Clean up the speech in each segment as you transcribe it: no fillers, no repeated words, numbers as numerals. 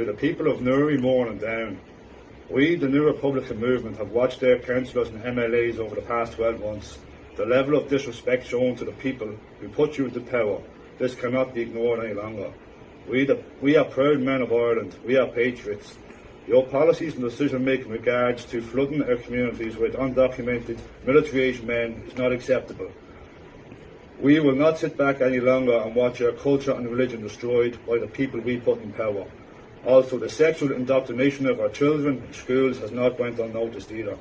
To the people of Newry, Mourne and Down, we, the New Republican Movement, have watched their councillors and MLAs over the past 12 months. The level of disrespect shown to the people who put you into power, this cannot be ignored any longer. We are proud men of Ireland, we are patriots. Your policies and decision making in regards to flooding our communities with undocumented military-aged men is not acceptable. We will not sit back any longer and watch our culture and religion destroyed by the people we put in power. Also, the sexual indoctrination of our children in schools has not went unnoticed either.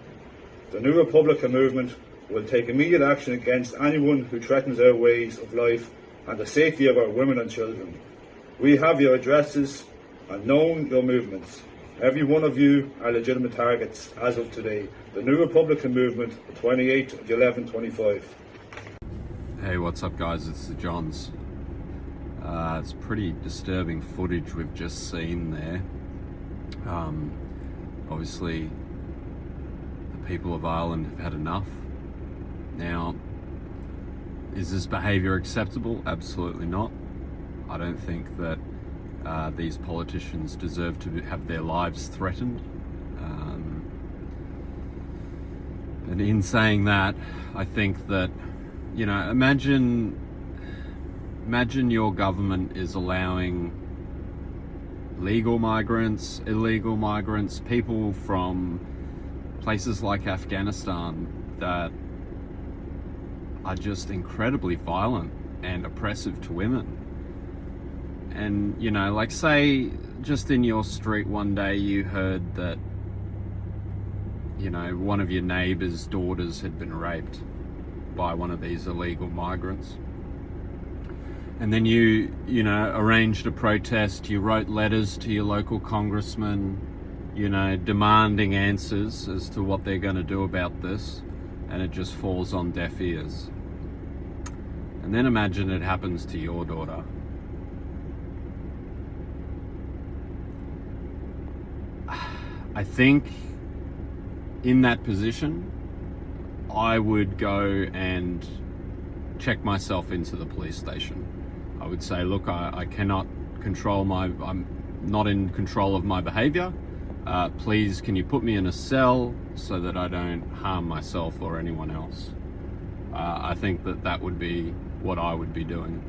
The New Republican Movement will take immediate action against anyone who threatens our ways of life and the safety of our women and children. We have your addresses and known your movements. Every one of you are legitimate targets as of today. The New Republican Movement, the 28th of 11/25. Hey, what's up guys, it's the Jawnz. It's pretty disturbing footage we've just seen there. Obviously, the people of Ireland have had enough. Now, is this behaviour acceptable? Absolutely not. I don't think that these politicians deserve to have their lives threatened. And in saying that, I think that, you know, imagine your government is allowing legal migrants, illegal migrants, people from places like Afghanistan that are just incredibly violent and oppressive to women. And, you know, like say just in your street one day you heard that, you know, one of your neighbour's daughters had been raped by one of these illegal migrants. And then you know, arranged a protest, you wrote letters to your local congressman, you know, demanding answers as to what they're going to do about this, and it just falls on deaf ears. And then imagine it happens to your daughter. I think in that position, I would go and check myself into the police station. I would say, look, I cannot control I'm not in control of my behaviour. Please, can you put me in a cell so that I don't harm myself or anyone else? I think that would be what I would be doing.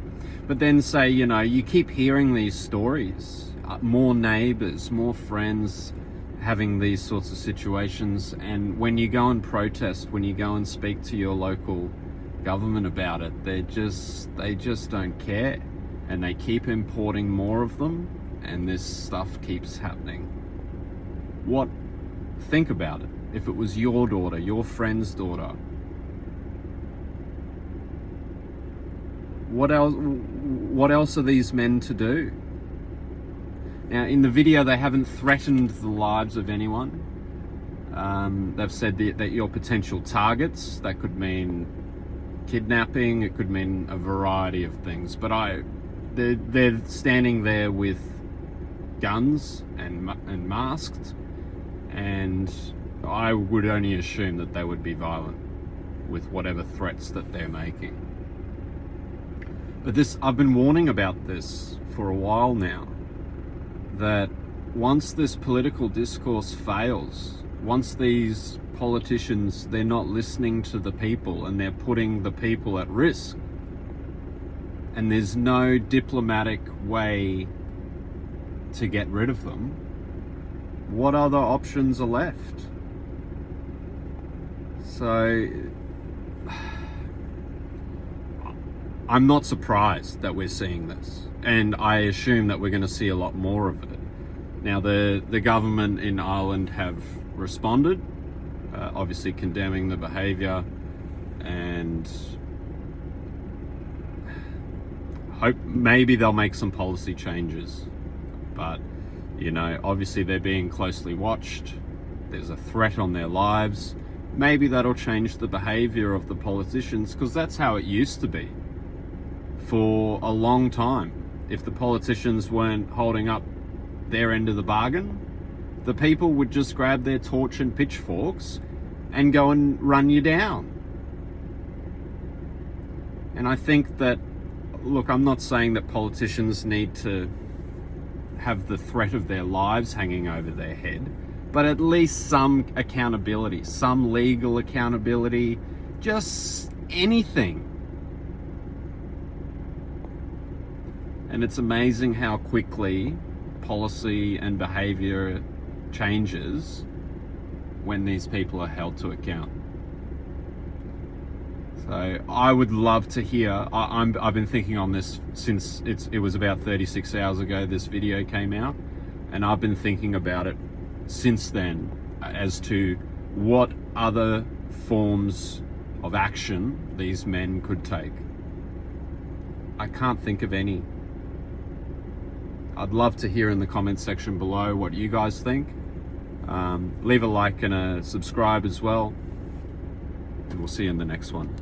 But then say, you know, you keep hearing these stories, more neighbours, more friends having these sorts of situations, and when you go and protest, when you go and speak to your local government about it, they just don't care, and they keep importing more of them, and this stuff keeps happening. Think about it. If it was your daughter, your friend's daughter, what else are these men to do? Now, in the video, they haven't threatened the lives of anyone. They've said that you're potential targets. That could mean kidnapping. It could mean a variety of things. But they're standing there with guns and masked, and I would only assume that they would be violent with whatever threats that they're making. But I've been warning about this for a while now, that once this political discourse fails, once these politicians, they're not listening to the people and they're putting the people at risk, and there's no diplomatic way to get rid of them, what other options are left? So I'm not surprised that we're seeing this, and I assume that we're going to see a lot more of it. Now, the government in Ireland have responded, obviously condemning the behaviour, and hope maybe they'll make some policy changes. But, you know, obviously they're being closely watched. There's a threat on their lives. Maybe that'll change the behaviour of the politicians, because that's how it used to be for a long time. If the politicians weren't holding up their end of the bargain, the people would just grab their torch and pitchforks and go and run you down. And I think that, look, I'm not saying that politicians need to have the threat of their lives hanging over their head, but at least some accountability, some legal accountability, just anything. And it's amazing how quickly policy and behavior changes when these people are held to account. So I would love to hear, I've been thinking on this since it was about 36 hours ago this video came out, and I've been thinking about it since then as to what other forms of action these men could take. I can't think of any. I'd love to hear in the comments section below what you guys think. Leave a like and a subscribe as well, and we'll see you in the next one.